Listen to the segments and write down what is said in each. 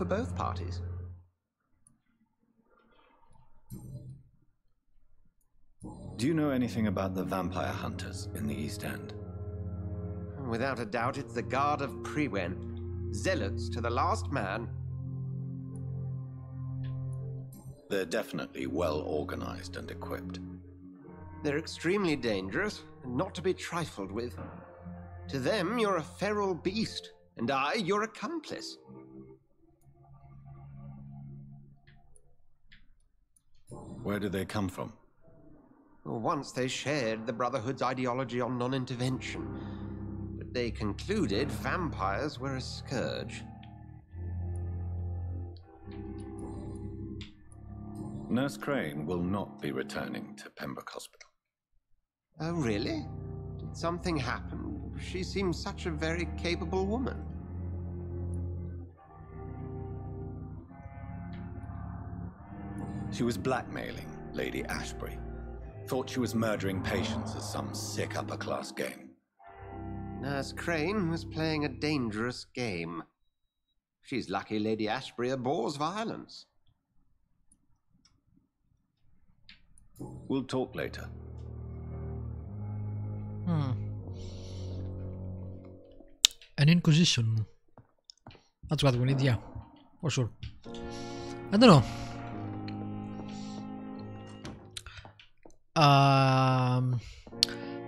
for both parties. Do you know anything about the vampire hunters in the East End? Without a doubt, it's the Guard of Priwen. Zealots to the last man. They're definitely well organized and equipped. They're extremely dangerous and not to be trifled with. To them, you're a feral beast, and I, your accomplice. Where do they come from? Once they shared the Brotherhood's ideology on non-intervention, but they concluded vampires were a scourge. Nurse Crane will not be returning to Pembroke Hospital. Oh, really? Did something happen? She seems such a very capable woman. She was blackmailing Lady Ashbury. Thought she was murdering patients as some sick upper-class game. Nurse Crane was playing a dangerous game. She's lucky Lady Ashbury abhors violence. We'll talk later. An inquisition. That's what we need, yeah. For sure. I don't know.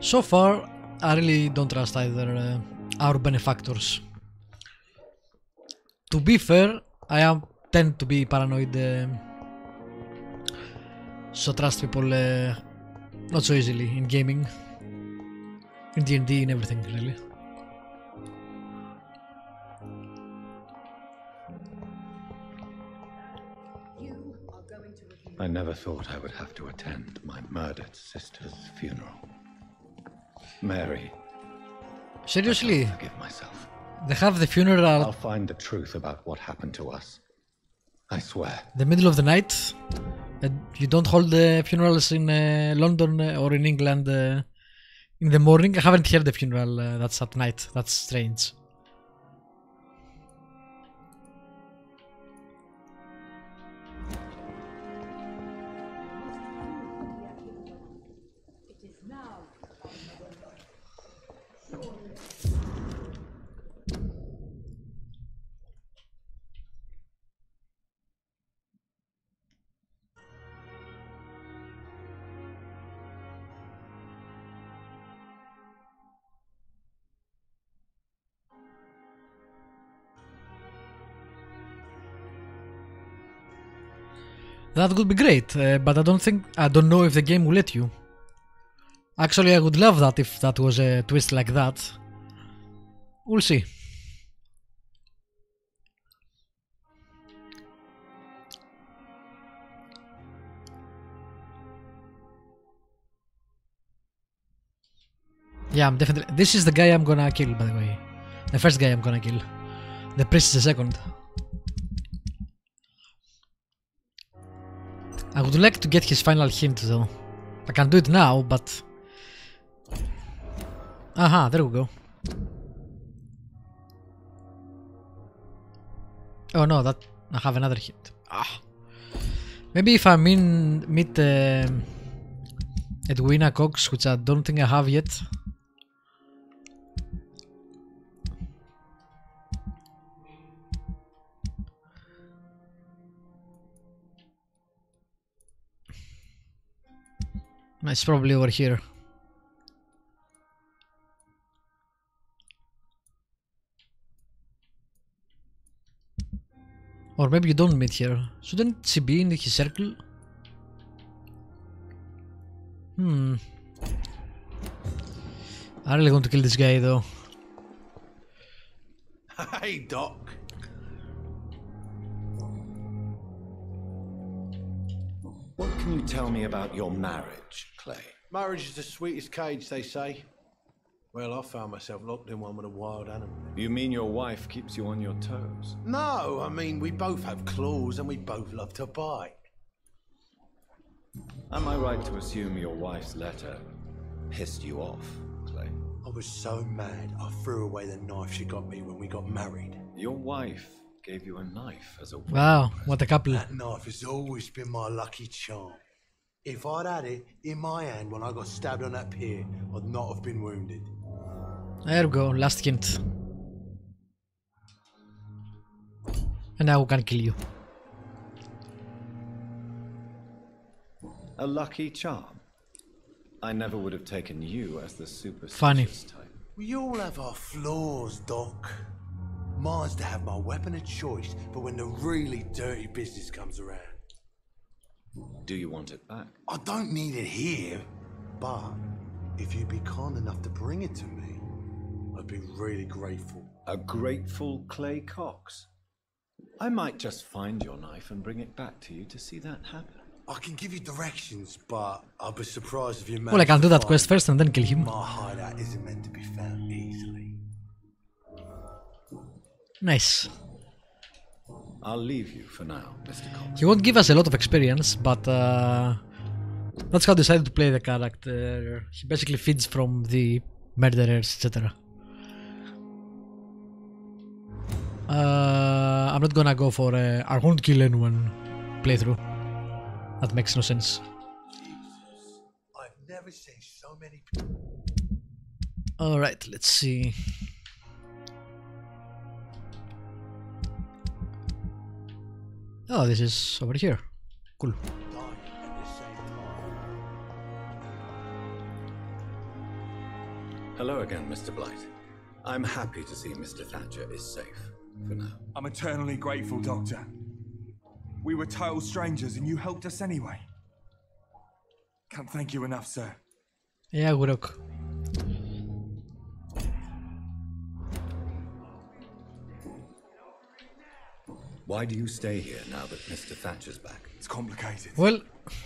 So far, I really don't trust either our benefactors. To be fair, I tend to be paranoid, so trust people not so easily in gaming, in D&D, in everything, really. I never thought I would have to attend my murdered sister's funeral. Mary. Seriously? I can't forgive myself. They have the funeral. I'll find the truth about what happened to us. I swear. The middle of the night? You don't hold the funerals in London or in England in the morning? I haven't heard the funeral that's at night. That's strange. That would be great, but I don't know if the game will let you. Actually, I would love that if that was a twist like that. We'll see. Yeah, I'm definitely. This is the guy I'm gonna kill, by the way. The first guy I'm gonna kill. The priest is the second. I would like to get his final hint though. I can do it now, but... Aha, there we go. Oh no, that... I have another hint. Ah. Maybe if I meet Edwina Cox, which I don't think I have yet. It's probably over here. Or maybe you don't meet here. Shouldn't she be in his circle? I really want to kill this guy though. Hey, Doc. What can you tell me about your marriage, Clay? Marriage is the sweetest cage, they say. Well, I found myself locked in one with a wild animal. You mean your wife keeps you on your toes? No, I mean, we both have claws and we both love to bite. Am I right to assume your wife's letter pissed you off, Clay? I was so mad, I threw away the knife she got me when we got married. Your wife gave you a knife as a weapon. Wow, what a couple. That knife has always been my lucky charm. If I'd had it in my hand when I got stabbed on that pier, I'd not have been wounded. There we go, last hint. And now we can kill you. A lucky charm. I never would have taken you as the superstitious Funny. type. We all have our flaws, Doc. Mine's to have my weapon of choice for when the really dirty business comes around. Do you want it back? I don't need it here, but if you'd be kind enough to bring it to me, I'd be really grateful. A grateful Clay Cox. I might just find your knife and bring it back to you to see that happen. I can give you directions, but I'd be surprised if you managed Well, I can do to that find quest first and then kill him. My hideout isn't meant to be found easily. Nice. I'll leave you for now, Mr. Cox. He won't give us a lot of experience, but that's how I decided to play the character. He basically feeds from the murderers, etc. I'm not gonna go for I won't kill anyone playthrough. That makes no sense. Jesus, I've never seen so many. Alright, let's see. Oh, this is over here. Cool. dying at the same time. Hello again, Mr. Blight. I'm happy to see Mr. Thatcher is safe, for now. I'm eternally grateful, Doctor. We were total strangers and you helped us anyway. Can't thank you enough, sir. Yeah, good luck. Why do you stay here now that Mr. Thatcher's back? It's complicated. Well,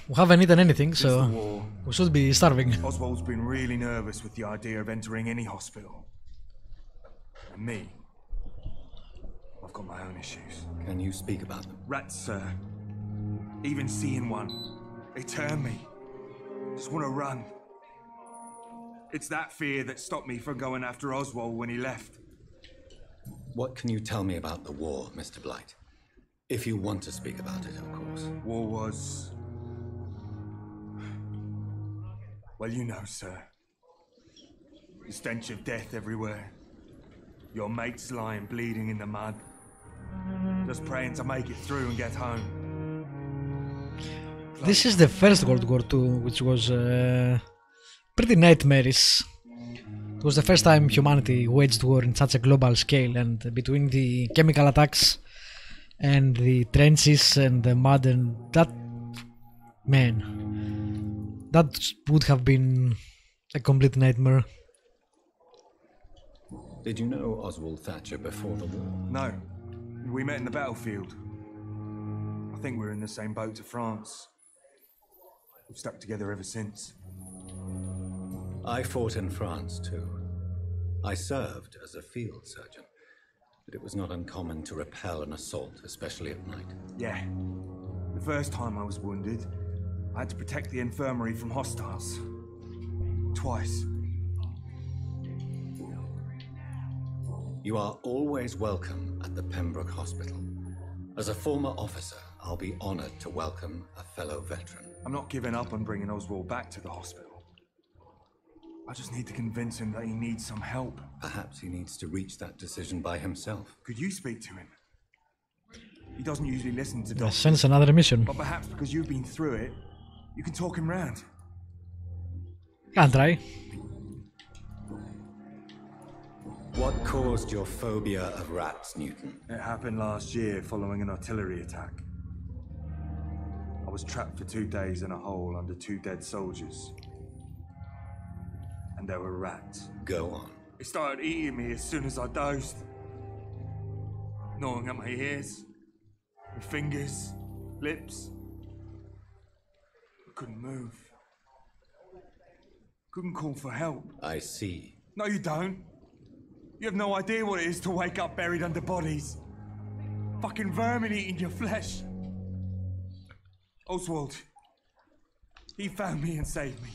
we haven't eaten anything, Since the so war, we should be starving. Oswald's been really nervous with the idea of entering any hospital. And me, I've got my own issues. Can you speak about them? Rats, sir. Even seeing one, they turn me. Just want to run. It's that fear that stopped me from going after Oswald when he left. What can you tell me about the war, Mr. Blight? If you want to speak about it, of course. War was... Well, you know, sir. The stench of death everywhere. Your mates lying bleeding in the mud. Just praying to make it through and get home. This is the first World War II, which was pretty nightmarish. It was the first time humanity waged war in such a global scale, and between the chemical attacks and the trenches and the mud and that... Man, that would have been a complete nightmare. Did you know Oswald Thatcher before the war? No. We met in the battlefield. I think we're in the same boat to France. We've stuck together ever since. I fought in France, too. I served as a field surgeon, but it was not uncommon to repel an assault, especially at night. Yeah. The first time I was wounded, I had to protect the infirmary from hostiles. Twice. You are always welcome at the Pembroke Hospital. As a former officer, I'll be honored to welcome a fellow veteran. I'm not giving up on bringing Oswald back to the hospital. I just need to convince him that he needs some help. Perhaps he needs to reach that decision by himself. Could you speak to him? He doesn't usually listen to I doctors, sense another mission. but perhaps because you've been through it, you can talk him round. Can try. What caused your phobia of rats, Newton? It happened last year following an artillery attack. I was trapped for 2 days in a hole under 2 dead soldiers. And there were rats. Go on. They started eating me as soon as I dozed. Gnawing at my ears, my fingers, lips. I couldn't move. Couldn't call for help. I see. No, you don't. You have no idea what it is to wake up buried under bodies. Fucking vermin eating your flesh. Oswald. He found me and saved me.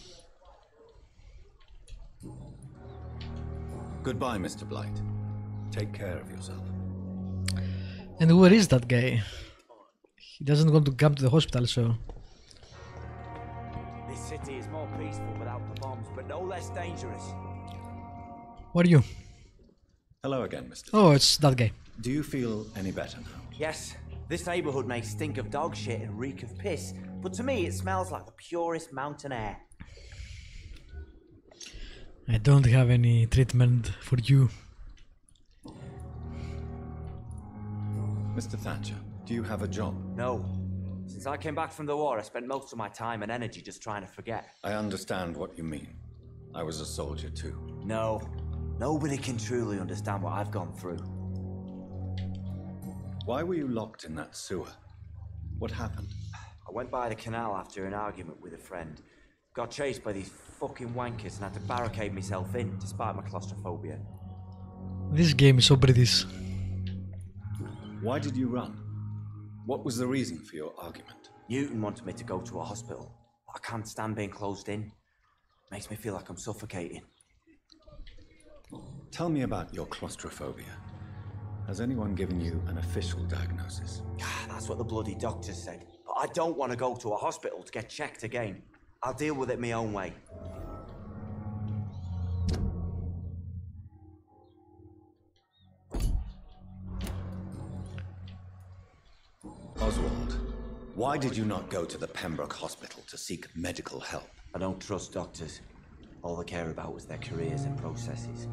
Goodbye, Mr. Blight. Take care of yourself. And where is that guy? He doesn't want to come to the hospital, so... This city is more peaceful without the bombs, but no less dangerous. What are you? Hello again, Mr. Oh, it's that guy. Do you feel any better now? Yes, this neighborhood may stink of dog shit and reek of piss, but to me it smells like the purest mountain air. I don't have any treatment for you. Mr. Thatcher, do you have a job? No. Since I came back from the war, I spent most of my time and energy just trying to forget. I understand what you mean. I was a soldier too. No. Nobody can truly understand what I've gone through. Why were you locked in that sewer? What happened? I went by the canal after an argument with a friend. Got chased by these fucking wankers and had to barricade myself in, despite my claustrophobia. This game is so British. Why did you run? What was the reason for your argument? Newton wanted me to go to a hospital. I can't stand being closed in. Makes me feel like I'm suffocating. Tell me about your claustrophobia. Has anyone given you an official diagnosis? That's what the bloody doctor said. But I don't want to go to a hospital to get checked again. I'll deal with it my own way. Oswald, why did you not go to the Pembroke Hospital to seek medical help? I don't trust doctors. All they care about was their careers and processes.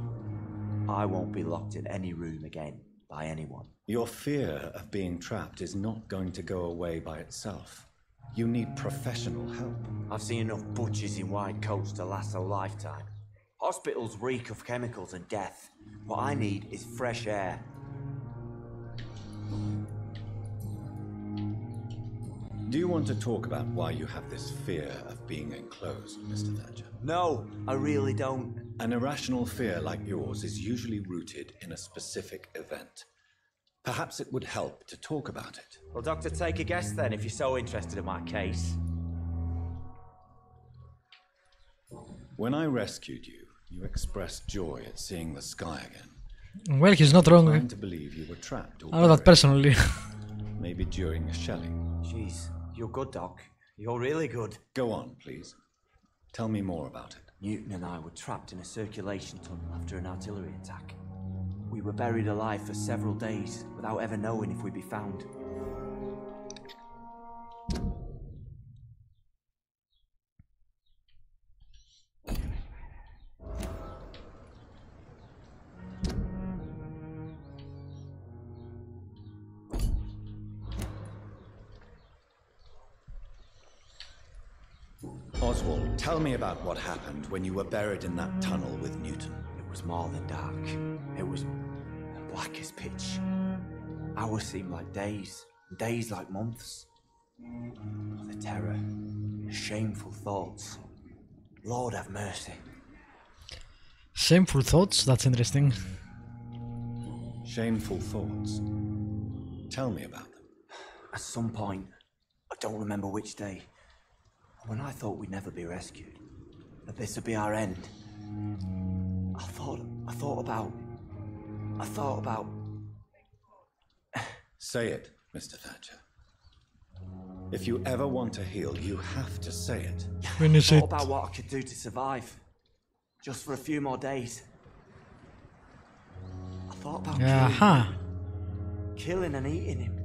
I won't be locked in any room again by anyone. Your fear of being trapped is not going to go away by itself. You need professional help. I've seen enough butchers in white coats to last a lifetime. Hospitals reek of chemicals and death. What I need is fresh air. Do you want to talk about why you have this fear of being enclosed, Mr. Thatcher? No, I really don't. An irrational fear like yours is usually rooted in a specific event. Perhaps it would help to talk about it. Well, Doctor, take a guess then if you're so interested in my case. When I rescued you, you expressed joy at seeing the sky again. Well, he's not I'm wrong. to believe you were trapped or I know that buried, personally. maybe during a shelling. Jeez, you're good, Doc. You're really good. Go on, please. Tell me more about it. Newton and I were trapped in a circulation tunnel after an artillery attack. We were buried alive for several days without ever knowing if we'd be found. Oswald, tell me about what happened when you were buried in that tunnel with Newton. It was more than dark. It was black as pitch. Hours seemed like days, and days like months. The terror, the shameful thoughts. Lord have mercy. Shameful thoughts? That's interesting. Shameful thoughts. Tell me about them. At some point, I don't remember which day, when I thought we'd never be rescued, that this would be our end, I thought about... Say it, Mr. Thatcher. If you ever want to heal, you have to say it. Finish I it. thought about what I could do to survive, just for a few more days. I thought about killing and eating him.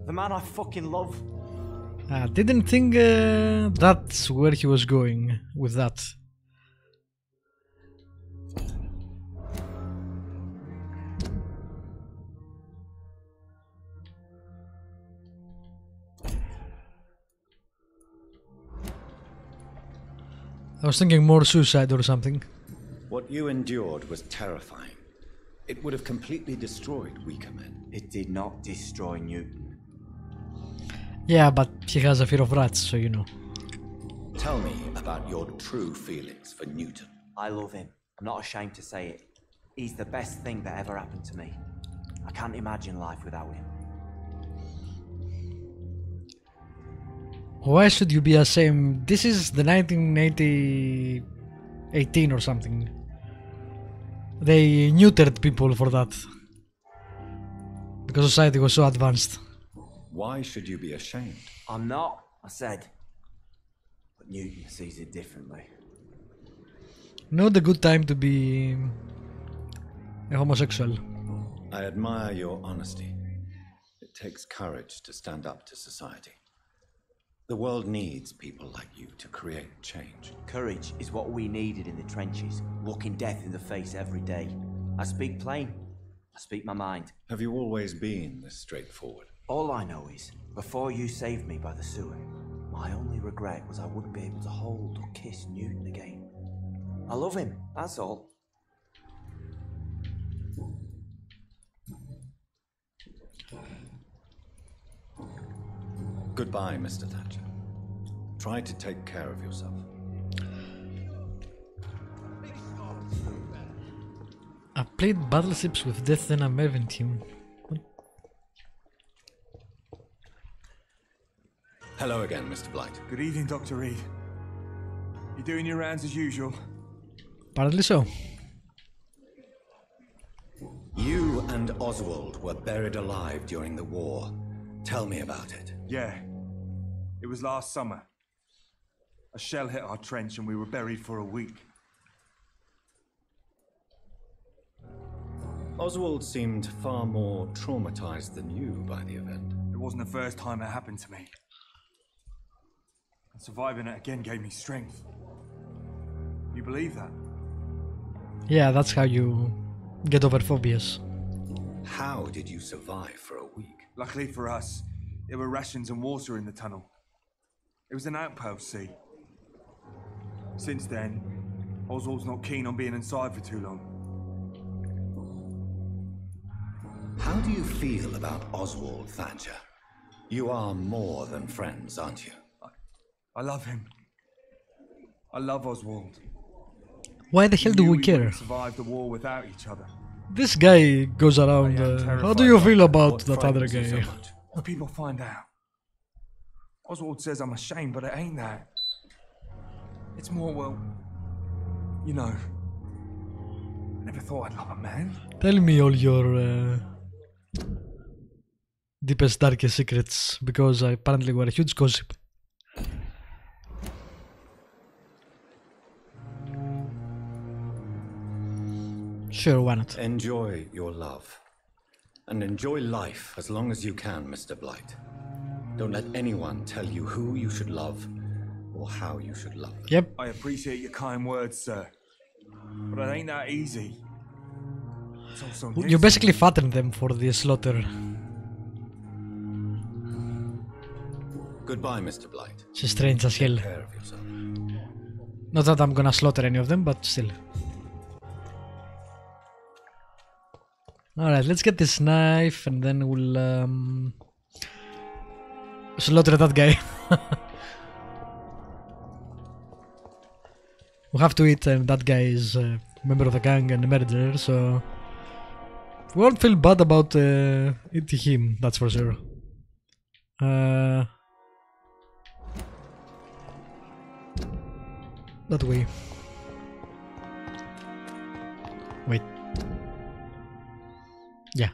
The man I fucking love. I didn't think that's where he was going with that. I was thinking more suicide or something. What you endured was terrifying. It would have completely destroyed weaker men. It did not destroy Newton. Yeah, but he has a fear of rats, so you know. Tell me about your true feelings for Newton. I love him. I'm not ashamed to say it. He's the best thing that ever happened to me. I can't imagine life without him. Why should you be ashamed? This is the 1918 or something. They neutered people for that. Because society was so advanced. Why should you be ashamed? I'm not, I said. But Newton sees it differently. Not a good time to be a homosexual. I admire your honesty. It takes courage to stand up to society. The world needs people like you to create change. Courage is what we needed in the trenches, looking death in the face every day. I speak plain. I speak my mind. Have you always been this straightforward? All I know is, before you saved me by the sewer, my only regret was I wouldn't be able to hold or kiss Newton again. I love him, that's all. Goodbye, Mr. Thatcher. Try to take care of yourself. I played battleships with Death and I'm Mervyn team. Hello again, Mr. Blight. Good evening, Dr. Reid. You doing your rounds as usual? Apparently so. You and Oswald were buried alive during the war. Tell me about it. Yeah. It was last summer. A shell hit our trench and we were buried for a week. Oswald seemed far more traumatized than you by the event. It wasn't the first time it happened to me. And surviving it again gave me strength. You believe that? Yeah, that's how you get over phobias. How did you survive for a week? Luckily for us, there were rations and water in the tunnel. It was an outpost, see. Since then, Oswald's not keen on being inside for too long. How do you feel about Oswald, Thatcher? You are more than friends, aren't you? I love him. I love Oswald. Why the hell do we care? Survive the war without each other. This guy goes around. How do you feel about that other guy? So much? If people find out, Oswald says I'm ashamed, but it ain't that. It's more, well, you know, I never thought I'd love a man. Tell me all your deepest, darkest secrets, because apparently we're a huge gossip. Sure, why not? Enjoy your love. And enjoy life as long as you can, Mr. Blight. Don't let anyone tell you who you should love or how you should love them. Yep. I appreciate your kind words, sir. But it ain't that easy. It's also You basically fatten them for the slaughter. Goodbye, Mr. Blight. It's strange as hell. Take care of yourself. Not that I'm gonna slaughter any of them, but still. Alright, let's get this knife and then we'll slaughter that guy. We have to eat, and that guy is a member of the gang and a murderer, so we won't feel bad about eating him, that's for sure. That way. Wait. Yeah.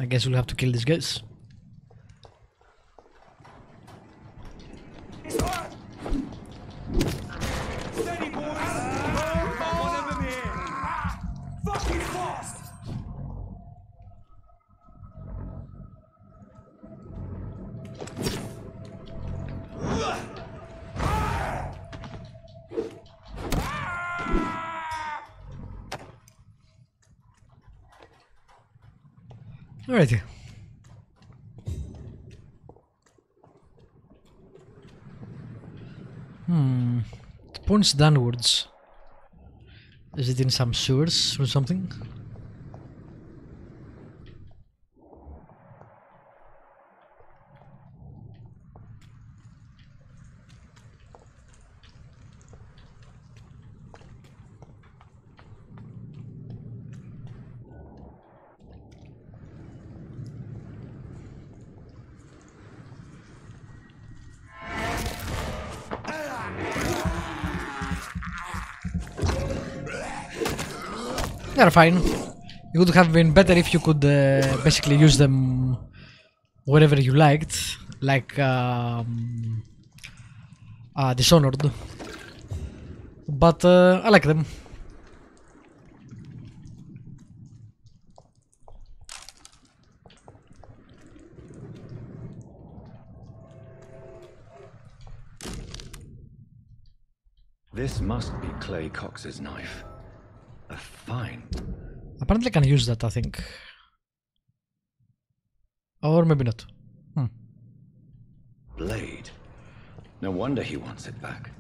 I guess we'll have to kill these guys. Steady, boys! We've got one of them here! Fucking fast! Alrighty. It points downwards. Is it in some sewers or something? They're fine. It would have been better if you could basically use them wherever you liked, like Dishonored. But I like them. This must be Clay Cox's knife. A fine. Apparently I can use that, I think. Or maybe not. Blade. No wonder he wants it back.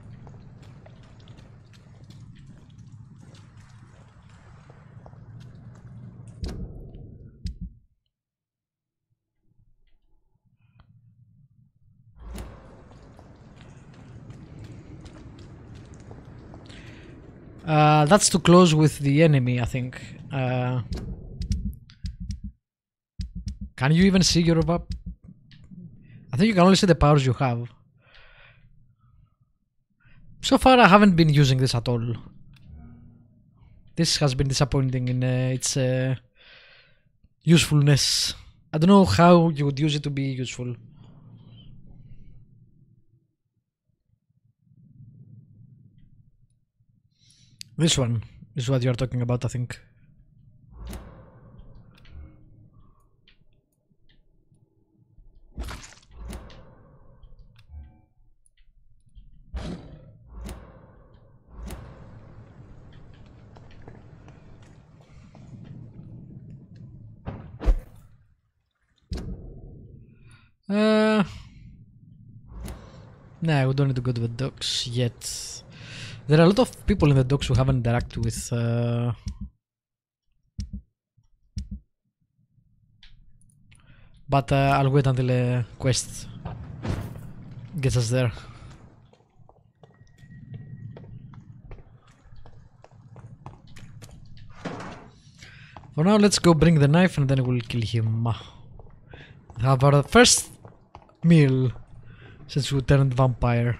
That's too close with the enemy, I think. Can you even see your map? I think you can only see the powers you have. So far I haven't been using this at all. This has been disappointing in its usefulness. I don't know how you would use it to be useful. This one is what you're talking about, I think. Nah, we don't need to go to the docks yet. There are a lot of people in the docks who haven't interacted with but I'll wait until a quest gets us there. For now, let's go bring the knife and then we'll kill him. Have our first meal since we turned vampire.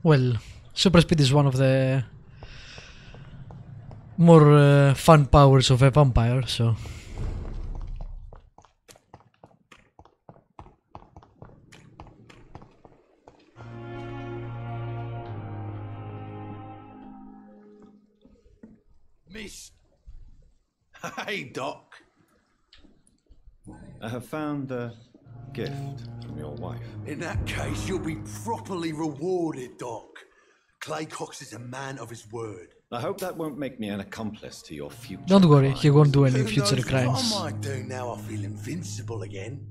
Well, super speed is one of the more fun powers of a vampire, so... Miss... Hey, Doc. I have found the gift from your wife. In that case, you'll be properly rewarded, Doc. Clay Cox is a man of his word. I hope that won't make me an accomplice to your future. Don't worry, he won't do any Who future knows crimes. what I might do now I feel invincible again.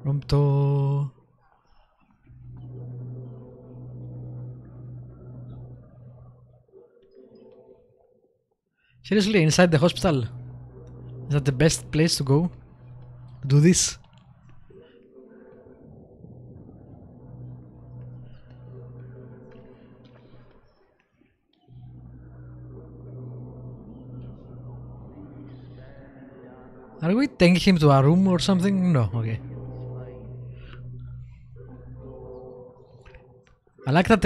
Prompto. Seriously, inside the hospital? Is that the best place to go? Do this? Are we taking him to a room or something? No, okay. I like that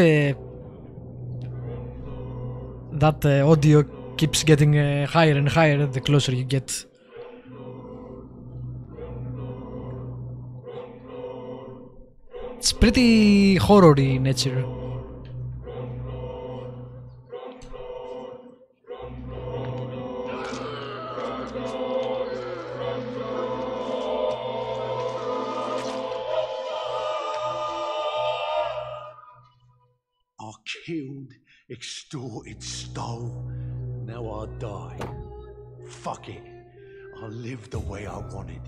audio keeps getting higher and higher the closer you get. It's pretty horror-y in nature. I killed, extorted, stole. Now I die. Fuck it. I live the way I wanted.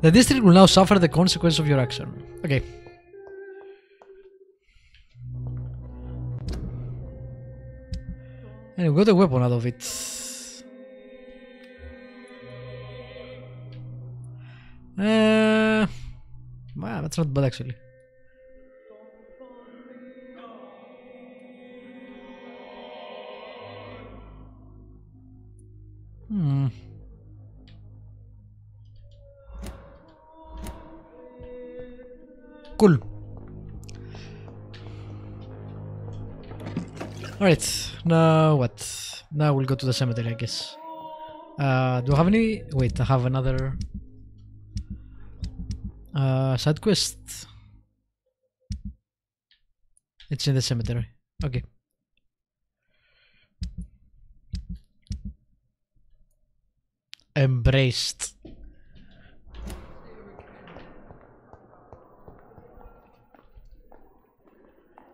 The district will now suffer the consequence of your action. Okay. And we got a weapon out of it. Wow, that's not bad actually. Cool. Alright, now what? Now we'll go to the cemetery, I guess. Do I have any? Wait, I have another side quest. It's in the cemetery. Okay. Embraced.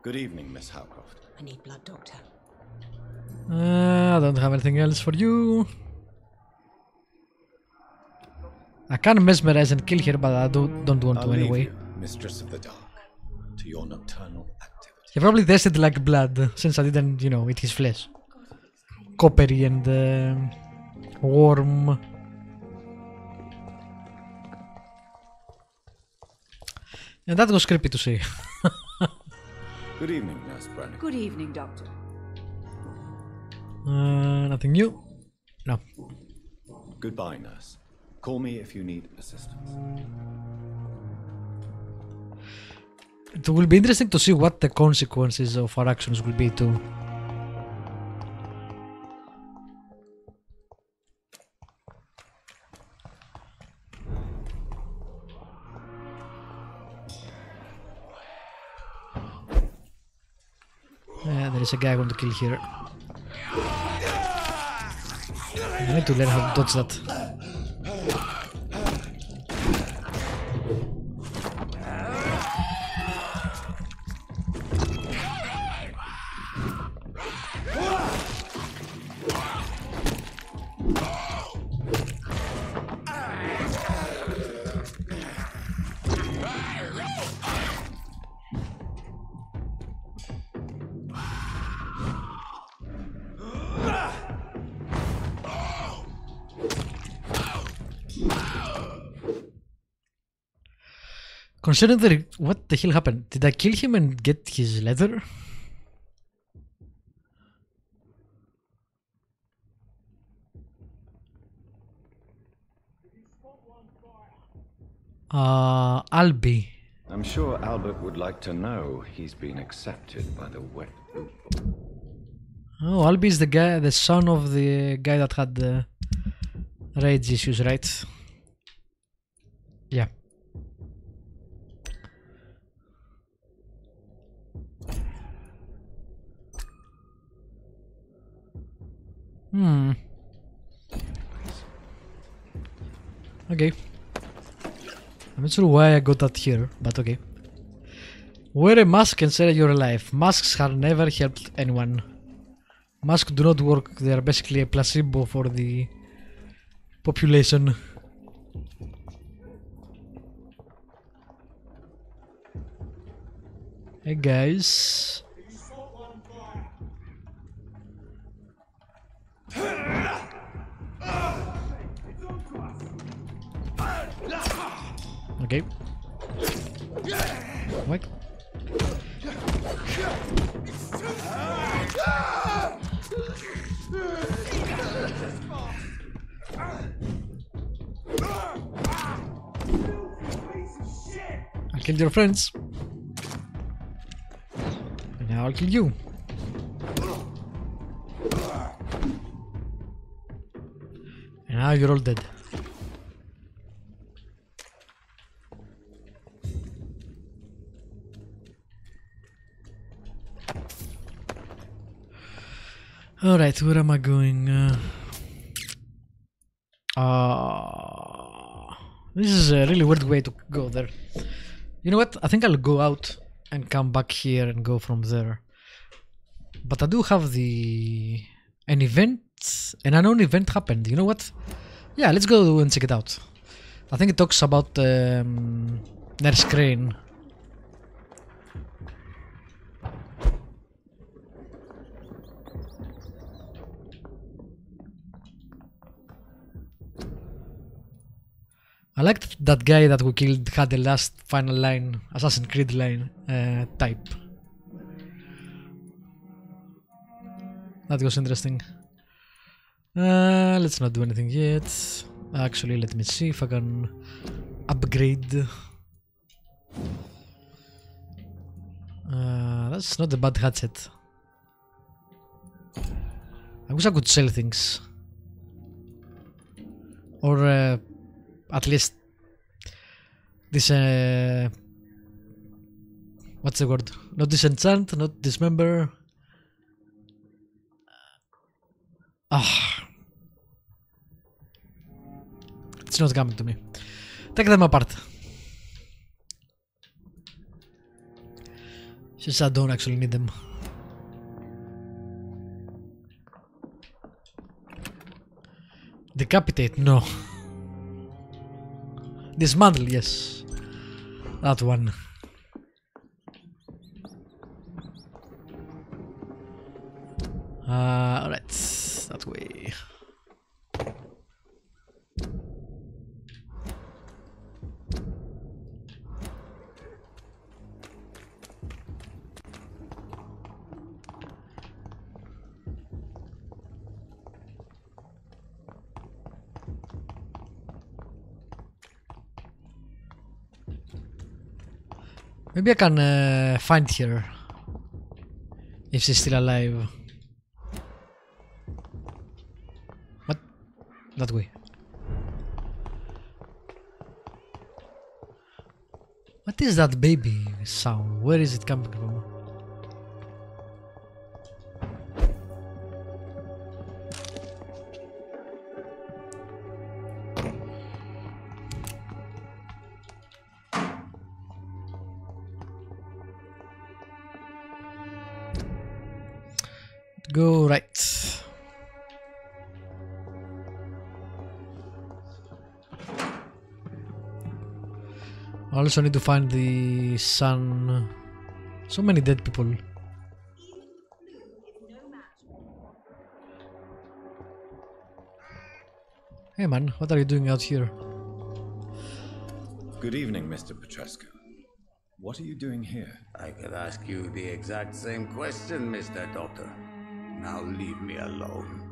Good evening, Miss Howcroft. I need blood, Doctor. I don't have anything else for you. I can mesmerize and kill her, but I don't want to anyway. You, Mistress of the Dark, to your nocturnal activity. He probably tasted like blood, since I didn't, eat his flesh. Coppery and warm. And that was creepy to see. Good evening, Nurse Brennan. Good evening, Doctor. Nothing new? No. Goodbye, Nurse. Call me if you need assistance. It will be interesting to see what the consequences of our actions will be too. There is a guy I want to kill here. I need to learn how to dodge that. Considering what the hell happened? Did I kill him and get his leather? Albie. I'm sure Albert would like to know he's been accepted by the wet boot. Oh, Albie is the guy, the son of the guy that had the rage issues, right? Yeah. Okay. I'm not sure why I got that here, but okay. Wear a mask and say you're alive. Masks have never helped anyone. Masks do not work, they are basically a placebo for the population. Hey guys. Okay. What? I killed your friends. And now I'll kill you. And now you're all dead. Alright, where am I going? This is a really weird way to go there. You know what? I think I'll go out and come back here and go from there. But I do have an event, an unknown event happened. You know what? Yeah, let's go and check it out. I think it talks about Nurse Crane. I liked that guy that we killed had the last final line, Assassin's Creed line type. That was interesting. Let's not do anything yet. Actually, let me see if I can upgrade. That's not a bad headset. I wish I could sell things. Or at least this what's the word? Not disenchant, not dismember. It's not coming to me. Take them apart. Since I don't actually need them. Decapitate, no. Dismantle, yes. That one. Alright, that way. Maybe I can find her if she's still alive. What? That way. What is that baby sound? Where is it coming from? Go right. I also need to find the sun. So many dead people. Hey man, what are you doing out here? Good evening, Mr. Petrescu. What are you doing here? I could ask you the exact same question, Mr. Doctor. Now leave me alone.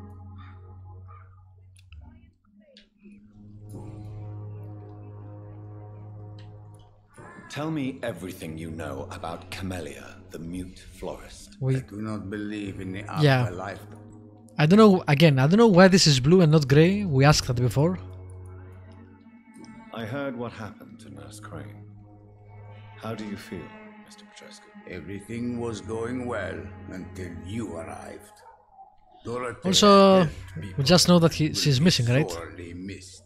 Tell me everything you know about Camellia, the mute florist. I do not believe in the Yeah. afterlife. I don't know, again, I don't know why this is blue and not grey. We asked that before. I heard what happened to Nurse Crane. How do you feel, Mr. Petrescu? Everything was going well until you arrived. Dorothea Also, dead we people just know that will she's be missing, right? sorely missed.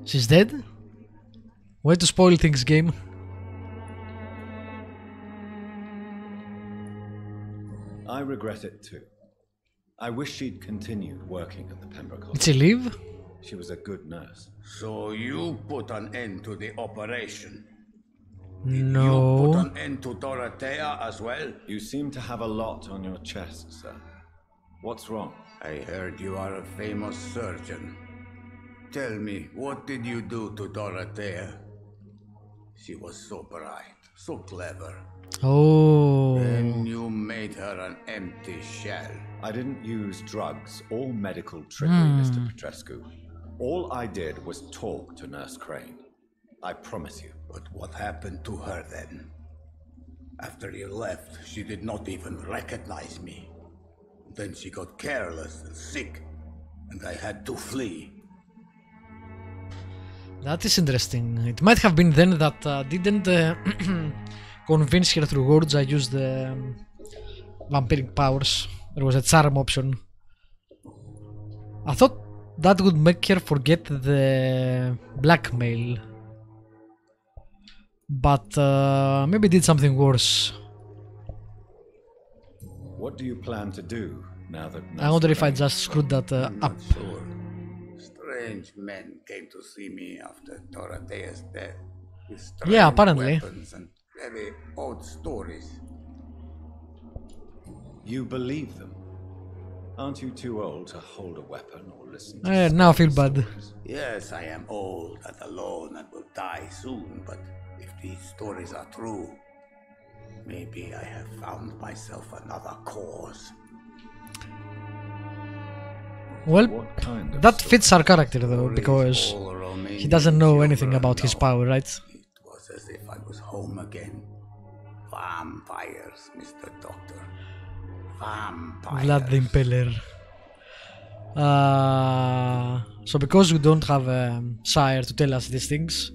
She's dead? Way to spoil things, game. I regret it too. I wish she'd continued working at the Pembroke Did she Hospital. leave? She was a good nurse. So you put an end to the operation. You put No. an end to Dorothea as well? You seem to have a lot on your chest, sir. What's wrong? I heard you are a famous surgeon. Tell me, what did you do to Dorothea? She was so bright, so clever. Oh. Then you made her an empty shell. I didn't use drugs or medical trickery, Mr. Petrescu. All I did was talk to Nurse Crane. I promise you. But what happened to her then? After you left, she did not even recognize me. Then she got careless and sick, and I had to flee. That is interesting. It might have been then that didn't convince her through words. I used the vampiric powers. There was a charm option. I thought that would make her forget the blackmail. But maybe did something worse. What do you plan to do now that Nurse I wonder if I Crane- just screwed that I'm up. not sure. Strange men came to see me after Dorothea's death. With strange Yeah, apparently. weapons and very odd stories. You believe them? Aren't you too old to hold a weapon or listen to Now I feel bad. stories? Yes, I am old and alone and will die soon, but if these stories are true, maybe I have found myself another cause. Well, What kind of that fits our character though, because he doesn't know anything about his power, right? It was as if I was home again. Vampires, Mr. Doctor. Vampires. Vlad the Impaler. So because we don't have a sire to tell us these things,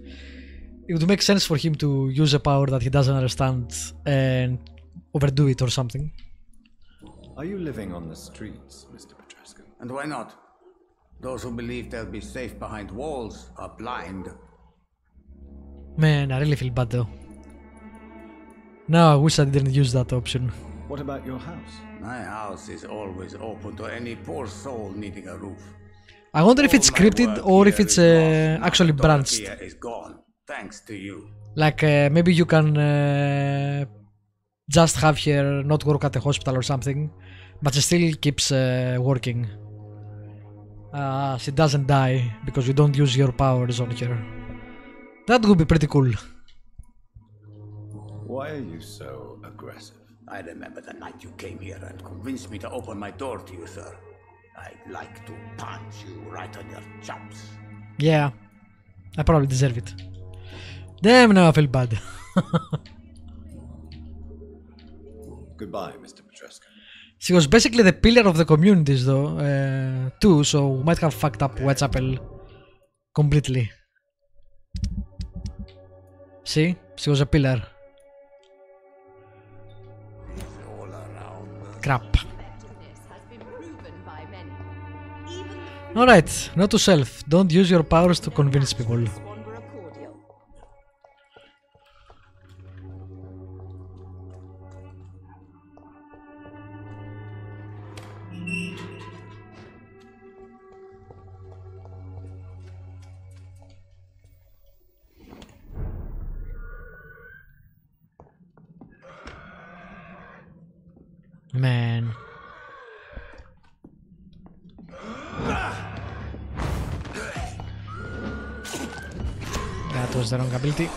it would make sense for him to use a power that he doesn't understand and overdo it or something. Are you living on the streets, Mr. Petrescu? And why not? Those who believe they'll be safe behind walls are blind. Man, I really feel bad though. Now I wish I didn't use that option. What about your house? My house is always open to any poor soul needing a roof. I wonder if it's All my scripted work or if here it's is lost. Now actually the branched. Here is gone, thanks to you. Like maybe you can just have her not work at the hospital or something, but she still keeps working. She doesn't die because you don't use your powers on her. That would be pretty cool. Why are you so aggressive? I remember the night you came here and convinced me to open my door to you, sir. I'd like to punch you right on your chops. Yeah, I probably deserve it. Damn, now I feel bad. Goodbye, Mr. Petrescu. She was basically the pillar of the communities though, too, so we might have fucked up Whitechapel completely. See? She was a pillar. Crap. Alright, note to self. Don't use your powers to convince people. Man. That was the wrong ability.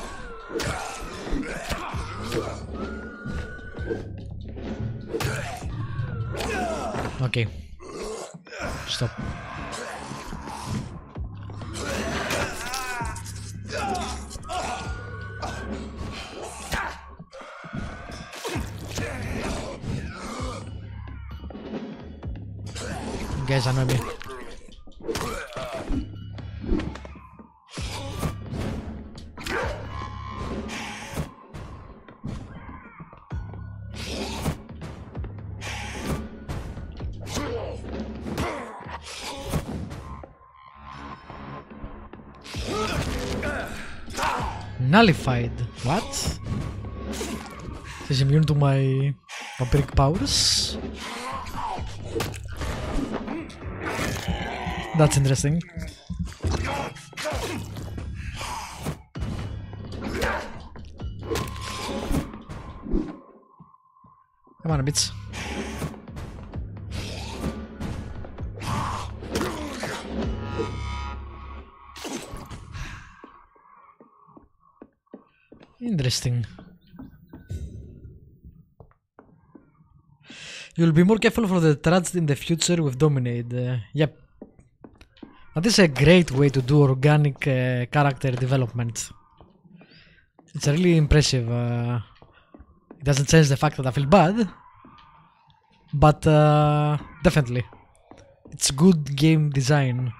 Okay. Stop. You guys annoy me. Nullified. What? She's immune to my vampiric powers? That's interesting. Come on, a bit. Interesting. You'll be more careful for the tragedy in the future with Dominate. Yep. That is a great way to do organic character development. It's really impressive. It doesn't change the fact that I feel bad, but definitely, it's good game design.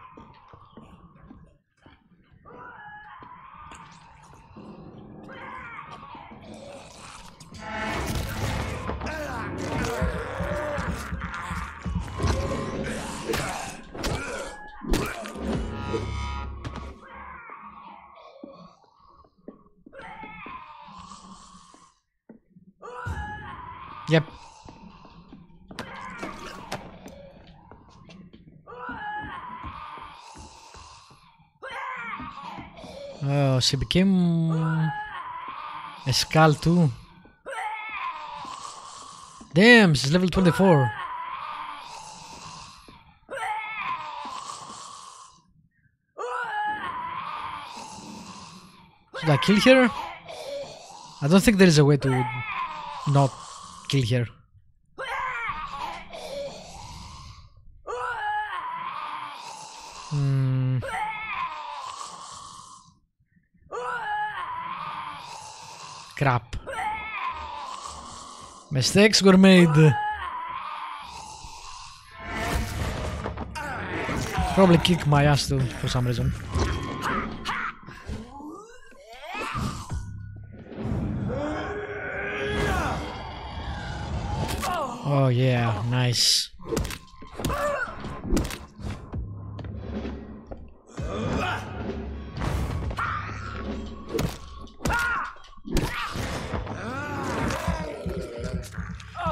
Yep. Oh, she became a skull too. Damn, she's level 24. Should I kill her? I don't think there is a way to not kill her. Crap. Mistakes were made. Probably kick my ass too for some reason. Oh yeah, nice.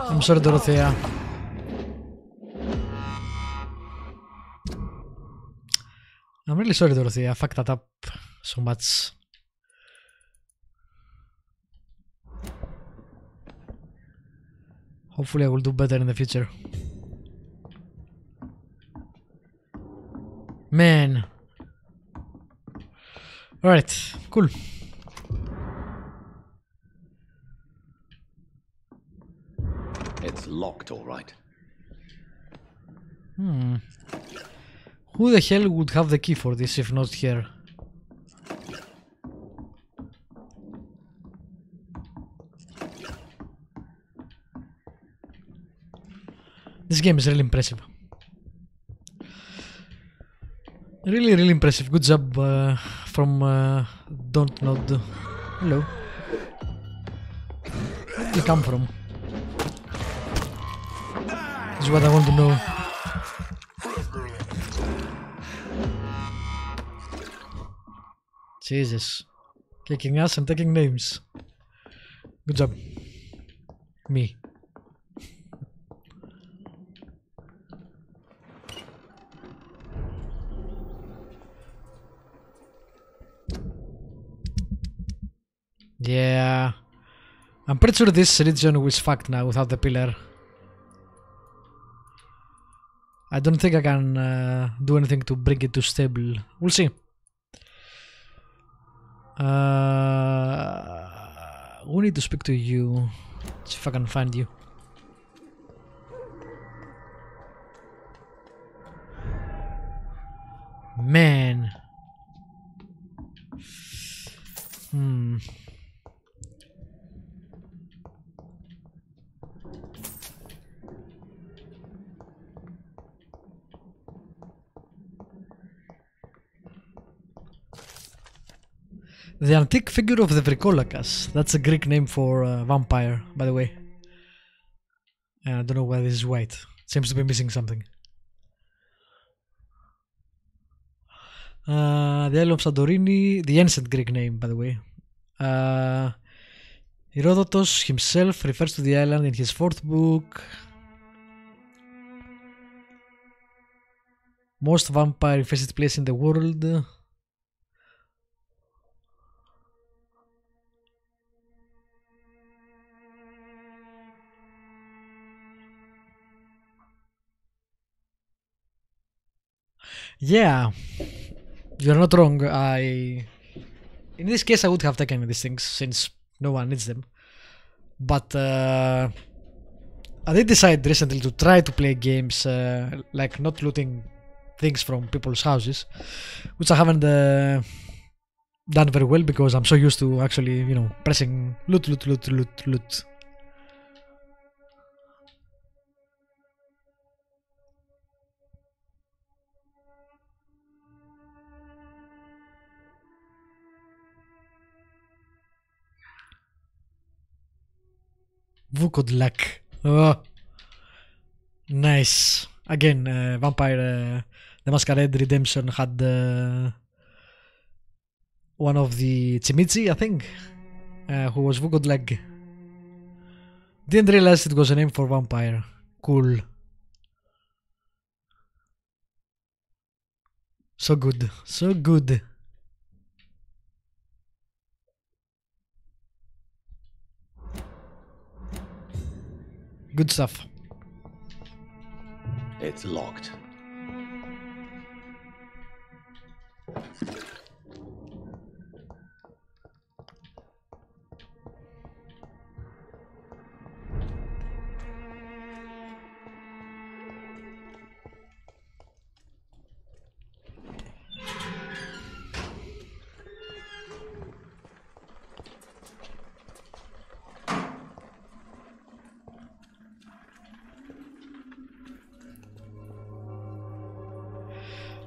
I'm sorry, Dorothea. I'm really sorry, Dorothea. I fucked that up so much. Hopefully I will do better in the future. Man. Alright, cool. It's locked, all right. Who the hell would have the key for this if not here? This game is really impressive. Really, really impressive. Good job from Don't Nod. Hello. Where did you come from? This is what I want to know. Jesus. Kicking ass and taking names. Good job. Me. Yeah. I'm pretty sure this region is fucked now without the pillar. I don't think I can do anything to bring it to stable. We'll see. We need to speak to you. Let's see if I can find you. Man. The antique figure of the Vrikolakas. That's a Greek name for vampire, by the way. I don't know why this is white. Seems to be missing something. The Isle of Santorini, the ancient Greek name, by the way. Herodotus himself refers to the island in his 4th book. Most vampire infested place in the world. Yeah, you're not wrong. In this case, I would have taken these things since no one needs them. But I did decide recently to try to play games like not looting things from people's houses, which I haven't done very well because I'm so used to actually, you know, pressing loot, loot, loot, loot, loot. Vukodlak. Oh, nice. Again, Vampire the Masquerade Redemption had one of the Chimichi, I think, who was Vukodlag. Didn't realize it was a name for vampire. Cool. So good. So good. Good stuff. It's locked.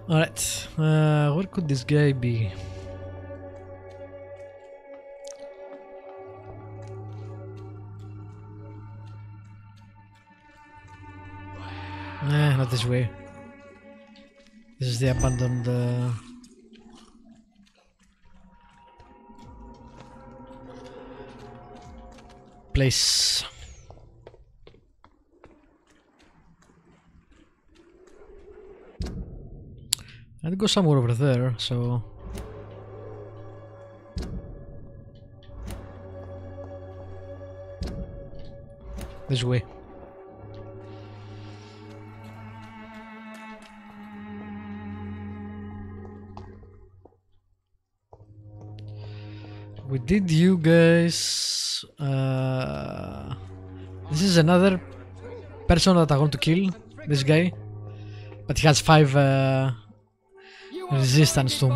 Alright, where could this guy be? Not this way. This is the abandoned place. I'd go somewhere over there, so this way. We did you guys. This is another person that I want to kill. This guy, but he has 5 resistance to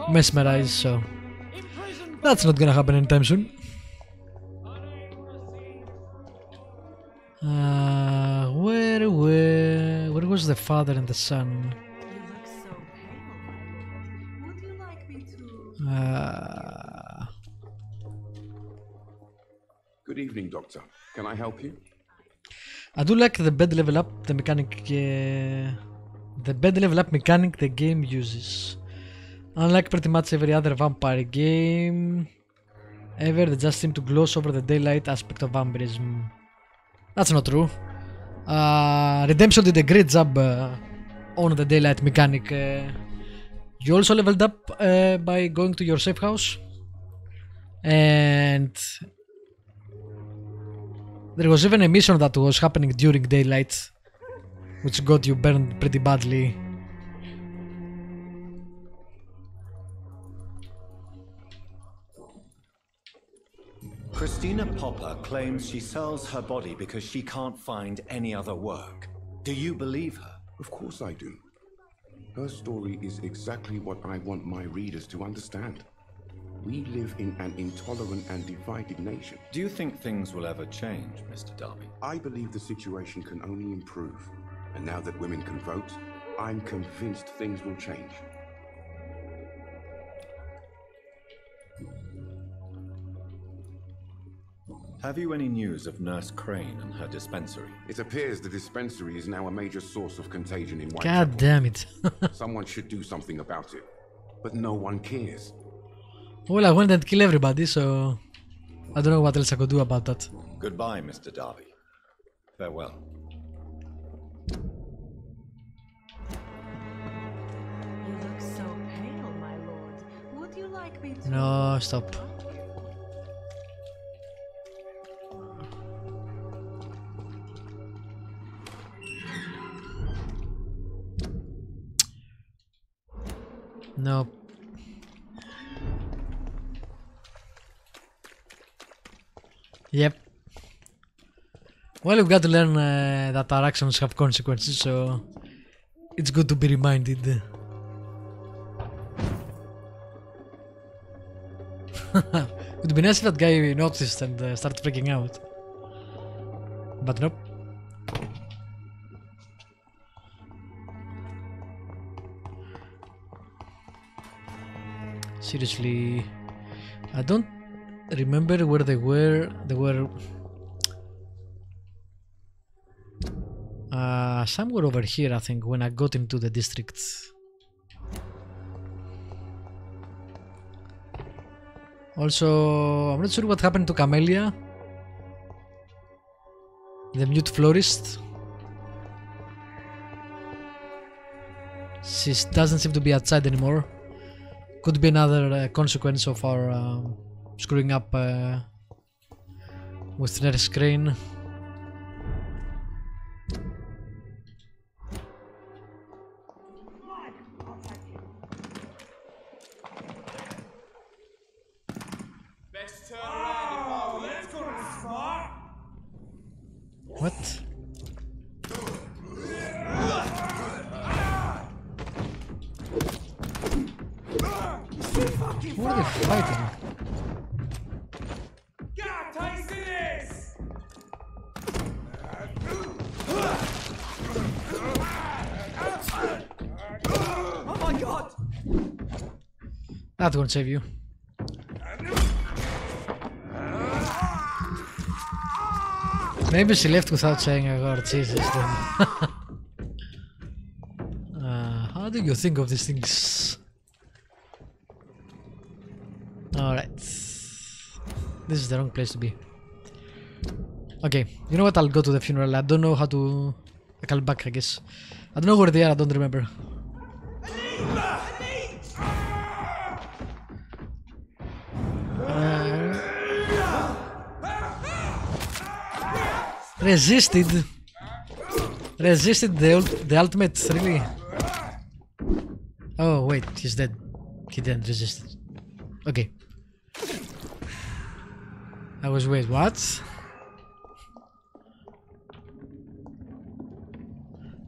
mesmerize, so that's not gonna happen anytime soon. Where was the father and the son? Good evening, Doctor. Can I help you? I do like the bed level up, the mechanic, the bed level up mechanic the game uses. Unlike pretty much every other vampire game ever, they just seem to gloss over the daylight aspect of vampirism. That's not true. Redemption did a great job on the daylight mechanic. You also leveled up by going to your safe house, and there was even a mission that was happening during daylight, which got you burned pretty badly. Christina Popper claims she sells her body because she can't find any other work. Do you believe her? Of course I do. Her story is exactly what I want my readers to understand. We live in an intolerant and divided nation. Do you think things will ever change, Mr. Darby? I believe the situation can only improve. And now that women can vote, I'm convinced things will change. Have you any news of Nurse Crane and her dispensary? It appears the dispensary is now a major source of contagion in Whitechapel. God damn it. Someone should do something about it. But no one cares. Well, I went and killed everybody, so I don't know what else I could do about that. Goodbye, Mr. Darby. Farewell. You look so pale, my lord. Would you like me to... No, stop. No. Yep. Well, we've got to learn that our actions have consequences, so it's good to be reminded. It would be nice if that guy noticed and started freaking out. But nope. Seriously, I don't remember where they were. They were somewhere over here, I think, when I got into the district. Also, I'm not sure what happened to Camellia, the mute florist. She doesn't seem to be outside anymore. Could be another consequence of our screwing up with Nurse Crane. What? Who are they fighting? That won't save you. Maybe she left without saying a word. Jesus then. How do you think of these things? Alright. This is the wrong place to be. Okay, you know what? I'll go to the funeral. I don't know how to... I'll be back, I guess. I don't know where they are, I don't remember. Resisted. Resisted the ultimate, really. Oh wait, he's dead. He didn't resist it. Okay. I was wait, what?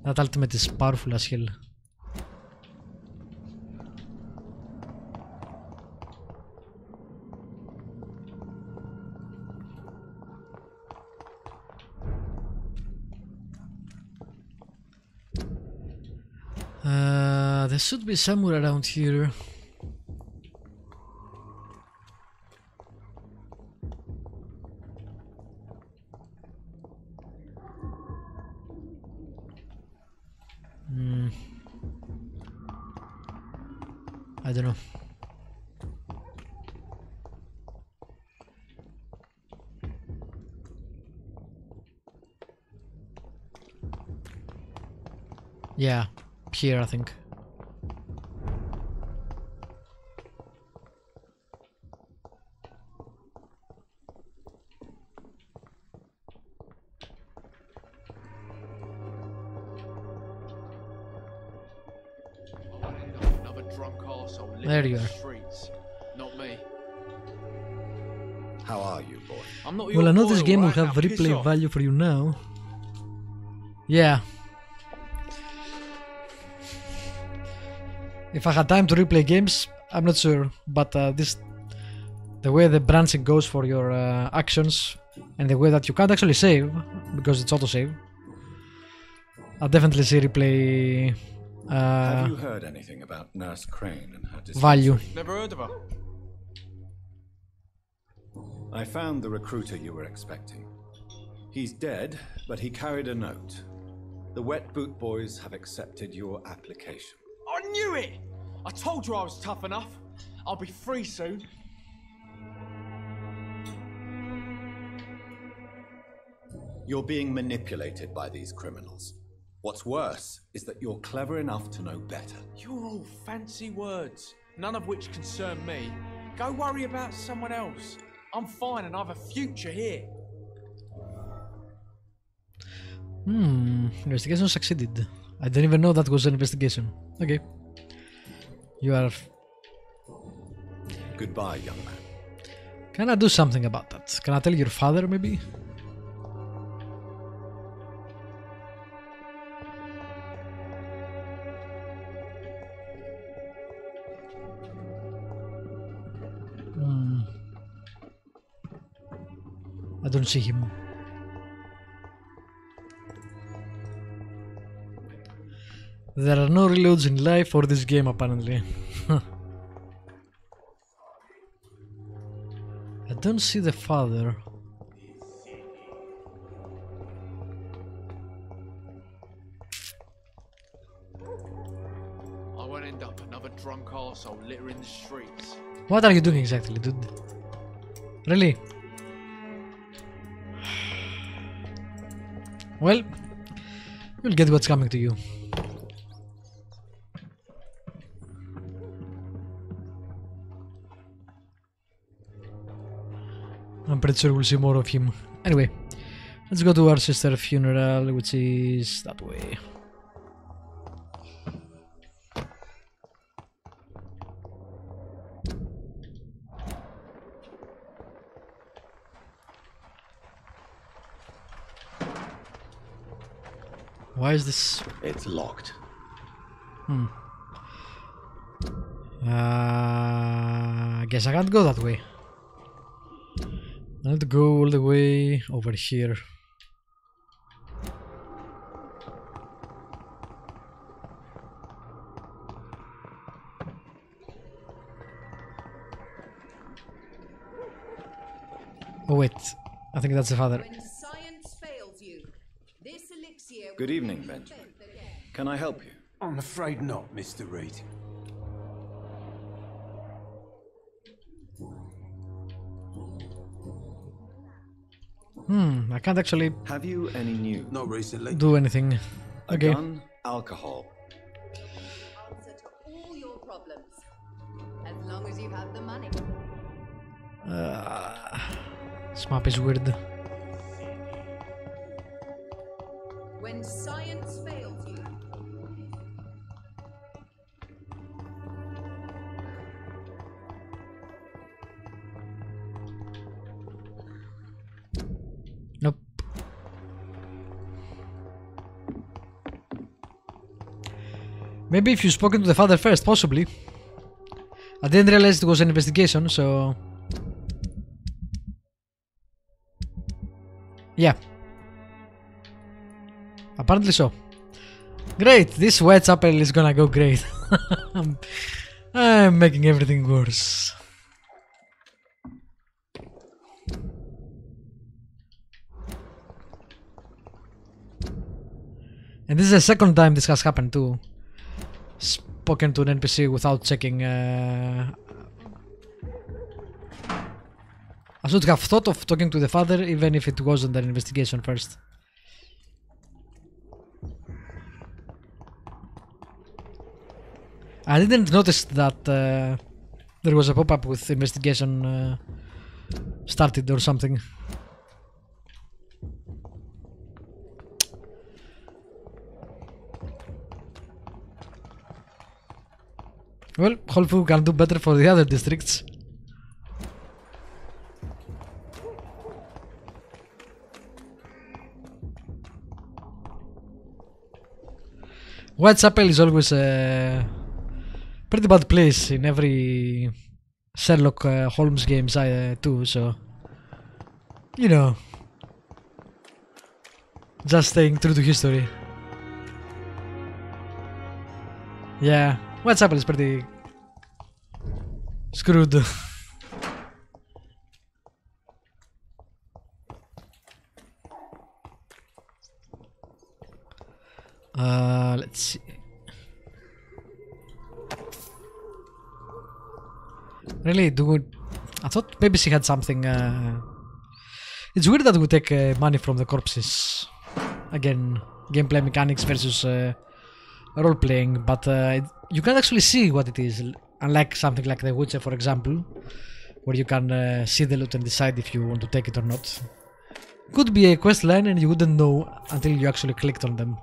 That ultimate is powerful as hell. There should be somewhere around here. I don't know. Yeah, here I think. There you are. Not me. How are you, boy? I'm not Well, I know boy, this game will right? have Now, piss replay off. value for you now. Yeah. If I had time to replay games, I'm not sure, but the way the branching goes for your actions and the way that you can't actually save because it's autosave, I'll definitely see replay Have you heard anything about Nurse Crane and her value. Never heard of her. I found the recruiter you were expecting. He's dead, but he carried a note. The Wet Boot Boys have accepted your application. I knew it! I told you I was tough enough. I'll be free soon. You're being manipulated by these criminals. What's worse is that you're clever enough to know better. You're all fancy words, none of which concern me. Go worry about someone else. I'm fine and I have a future here. Investigation succeeded. I didn't even know that was an investigation. Okay. You are... Goodbye, young man. Can I do something about that? Can I tell your father, maybe? I don't see him. There are no reloads in life for this game, apparently. I don't see the father. I won't end up another drunk arsehole littering the streets. What are you doing exactly, dude? Really? Well, you'll get what's coming to you. I'm pretty sure we'll see more of him. Anyway, let's go to our sister's funeral, which is that way. Why is this? It's locked. I guess I can't go that way. I have to go all the way over here. Oh wait, I think that's the father. When science fails you, this elixir Good evening, Benjamin. Can I help you? I'm afraid not, Mr. Reid. I can't actually Have you any news? Not recently. do anything. A Okay. gun, alcohol. answer to all your problems. As long as you have the money. This map is weird. When science fails you, Nope. Maybe if you've spoken to the father first, possibly. I didn't realize it was an investigation, so... Yeah. Apparently so. Great, this wet chapel is gonna go great. I'm making everything worse. And this is the second time this has happened too. Spoken to an NPC without checking. I should have thought of talking to the father even if it wasn't an investigation first. I didn't notice that there was a pop-up with investigation started or something. Well, hopefully we can do better for the other districts. Whitechapel is always a pretty bad place in every Sherlock Holmes games too, so you know, just staying true to history. Yeah, Whitechapel is pretty screwed. Let's see. Really, I thought maybe she had something. It's weird that we take money from the corpses. Again, gameplay mechanics versus role playing, but you can't actually see what it is. Unlike something like The Witcher, for example, where you can see the loot and decide if you want to take it or not. Could be a quest line and you wouldn't know until you actually clicked on them.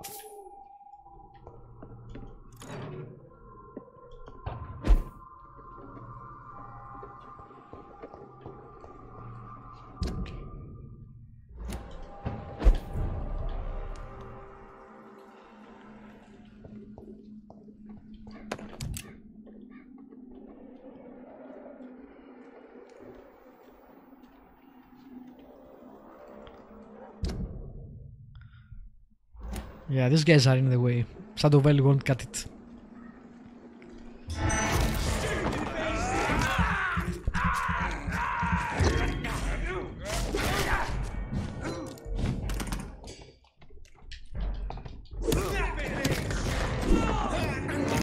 Yeah, these guys are in the way. Shadow Valley won't cut it.